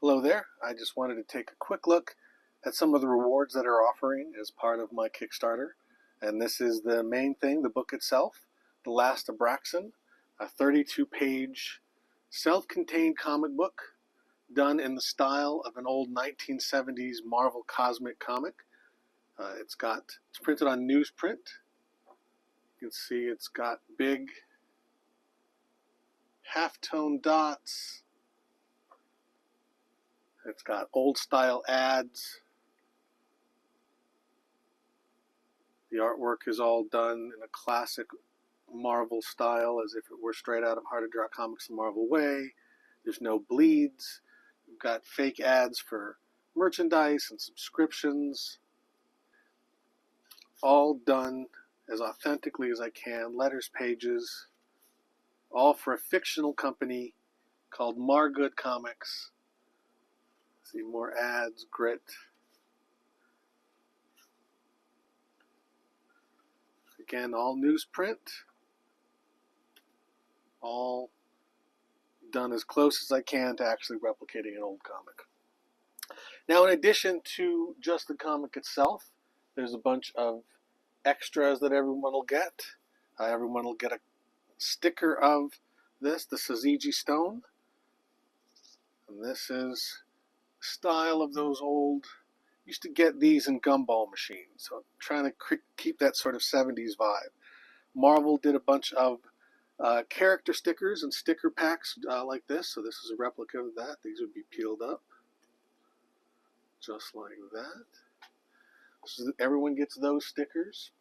Hello there. I just wanted to take a quick look at some of the rewards that are offering as part of my Kickstarter. And this is the main thing, the book itself, The Last Abraxan, a 32-page self-contained comic book done in the style of an old 1970s Marvel cosmic comic. It's printed on newsprint. You can see it's got big halftone dots. It's got old style ads. The artwork is all done in a classic Marvel style, as if it were straight out of How to Draw Comics the Marvel Way. There's no bleeds. We've got fake ads for merchandise and subscriptions. All done as authentically as I can. Letters, pages, all for a fictional company called Margood Comics. See more ads, grit. Again, all newsprint. All done as close as I can to actually replicating an old comic. Now, in addition to just the comic itself, there's a bunch of extras that everyone will get. Everyone will get a sticker of this, the Saziji Stone. And this is style of those old, used to get these in gumball machines. So I'm trying to keep that sort of 70s vibe. Marvel did a bunch of character stickers and sticker packs like this. So this is a replica of that. These would be peeled up just like that. So everyone gets those stickers.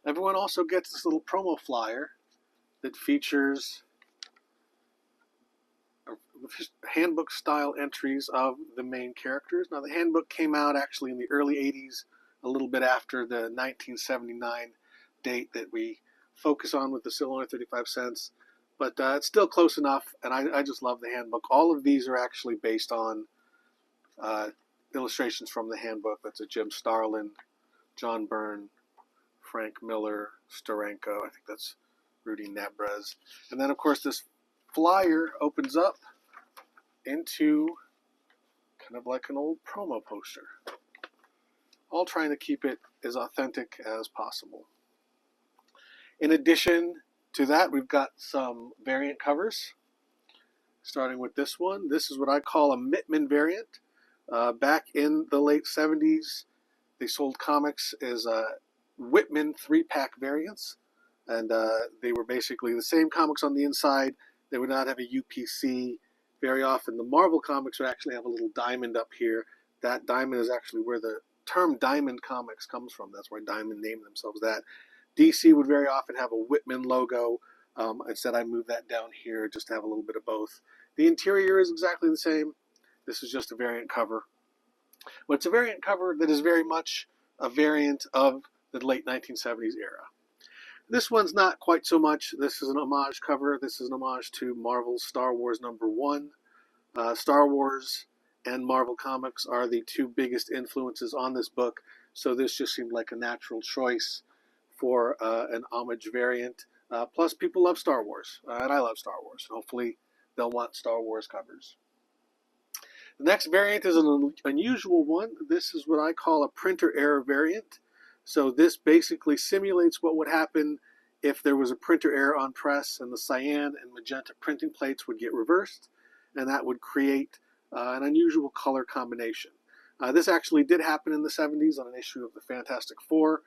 Everyone also gets this little promo flyer that features handbook style entries of the main characters. Now, the handbook came out actually in the early 80s, a little bit after the 1979 date that we focus on with the still only 35 cents, but it's still close enough, and I just love the handbook. All of these are actually based on illustrations from the handbook. That's a Jim Starlin, John Byrne, Frank Miller, Steranko. I think that's Rudy Nebres. And then, of course, this flyer opens up into kind of like an old promo poster. All trying to keep it as authentic as possible. In addition to that, we've got some variant covers, starting with this one. This is what I call a Mittman variant. Back in the late 70s, they sold comics as Whitman 3-pack variants, and they were basically the same comics on the inside. They would not have a UPC. Very often, the Marvel comics would actually have a little diamond up here. That diamond is actually where the term Diamond Comics comes from. That's why Diamond named themselves that. DC would very often have a Whitman logo. Instead, I moved that down here just to have a little bit of both. The interior is exactly the same. This is just a variant cover. But it's a variant cover that is very much a variant of the late 1970s era. This one's not quite so much. This is an homage cover. This is an homage to Marvel's Star Wars #1. Star Wars and Marvel Comics are the two biggest influences on this book, so this just seemed like a natural choice for an homage variant. Plus, people love Star Wars, and I love Star Wars. Hopefully, they'll want Star Wars covers. The next variant is an unusual one. This is what I call a printer error variant. So this basically simulates what would happen if there was a printer error on press and the cyan and magenta printing plates would get reversed, and that would create an unusual color combination. This actually did happen in the 70s on an issue of the Fantastic Four.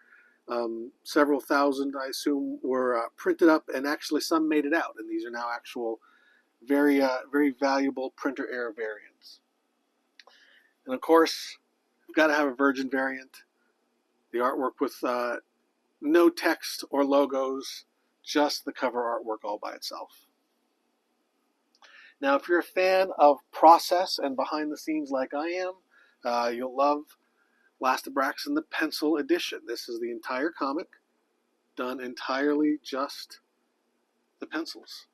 Several thousand, I assume, were printed up, and actually some made it out, and these are now actual very valuable printer error variants. And of course, you've got to have a Virgin variant. The artwork with no text or logos, just the cover artwork all by itself. Now, if you're a fan of process and behind the scenes like I am, you'll love Last Abraxan, the pencil edition. This is the entire comic, done entirely just the pencils.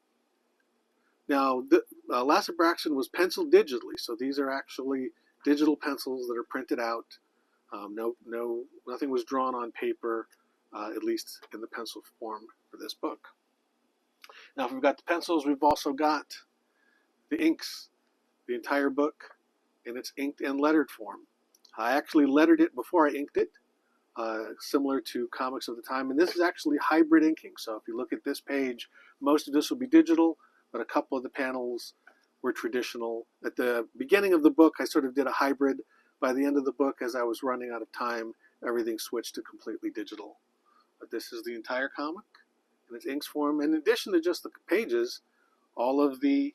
Now, Last Abraxan was penciled digitally, so these are actually digital pencils that are printed out. Nothing was drawn on paper, at least in the pencil form for this book. Now, if we've got the pencils, we've also got the inks. the entire book in its inked and lettered form. I actually lettered it before I inked it, similar to comics of the time. And this is actually hybrid inking. So if you look at this page, most of this will be digital, but a couple of the panels were traditional. At the beginning of the book, I sort of did a hybrid. By the end of the book, as I was running out of time, everything switched to completely digital. But this is the entire comic in its inks form. In addition to just the pages, all of the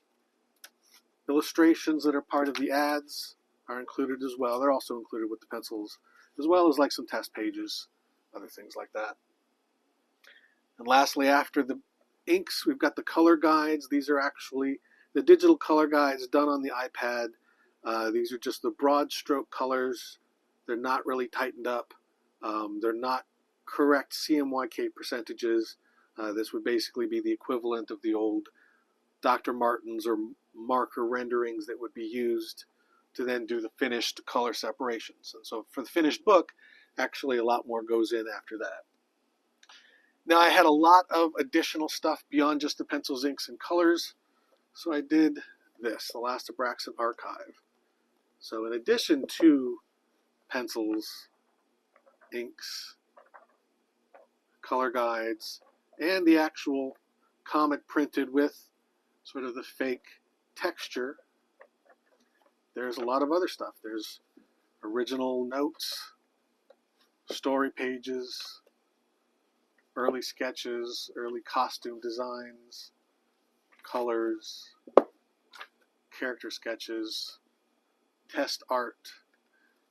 illustrations that are part of the ads are included as well. They're also included with the pencils, as well as like some test pages, other things like that. And lastly, after the inks, we've got the color guides. These are actually the digital color guides done on the iPad. These are just the broad stroke colors. They're not really tightened up. They're not correct CMYK percentages. This would basically be the equivalent of the old Dr. Martens or marker renderings that would be used to then do the finished color separations. And so for the finished book, actually a lot more goes in after that. Now I had a lot of additional stuff beyond just the pencils, inks, and colors. So I did this, the Last Abraxan archive. So in addition to pencils, inks, color guides, and the actual comic printed with sort of the fake texture, there's a lot of other stuff. There's original notes, story pages, early sketches, early costume designs, colors, character sketches, test art,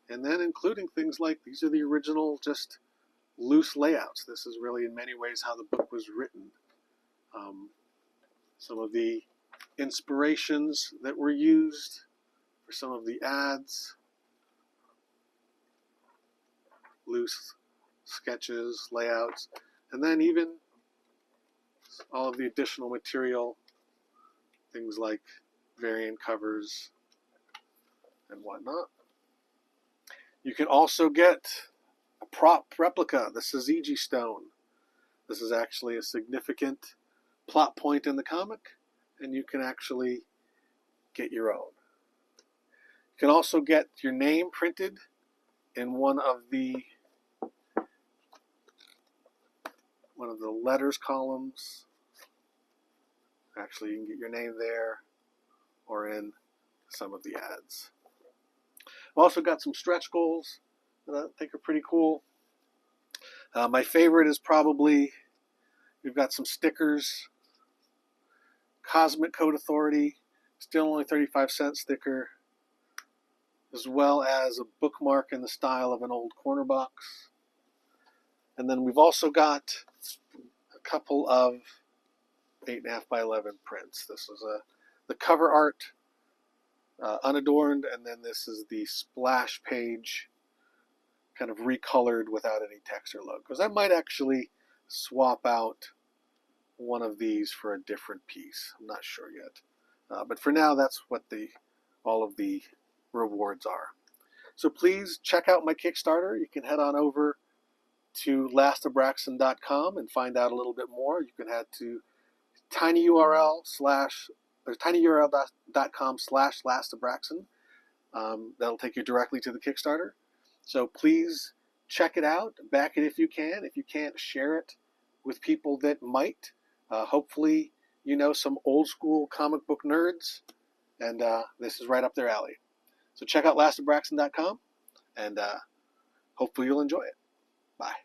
and then including things like these are the original just loose layouts. This is really in many ways how the book was written. Some of the inspirations that were used for some of the ads, loose sketches, layouts, and then even all of the additional material, things like variant covers and whatnot. You can also get a prop replica, the Syzygy stone. This is actually a significant plot point in the comic, and you can actually get your own. You can also get your name printed in one of the letters columns. Actually, you can get your name there or in some of the ads. I've also got some stretch goals that I think are pretty cool. My favorite is probably, we've got some stickers. Cosmic Code Authority, still only 35-cent sticker, as well as a bookmark in the style of an old corner box. And then we've also got a couple of 8.5 by 11 prints. This is the cover art, unadorned, and then this is the splash page, kind of recolored without any text or logos. I might actually swap out one of these for a different piece. I'm not sure yet. But for now, that's what all of the rewards are. So please check out my Kickstarter. You can head on over to lastabraxan.com and find out a little bit more. You can head to tinyurl.com/lastabraxan. That'll take you directly to the Kickstarter. So please check it out, back it if you can. If you can't, share it with people that might. Hopefully, you know some old school comic book nerds, and this is right up their alley. So check out lastabraxan.com, and hopefully you'll enjoy it. Bye.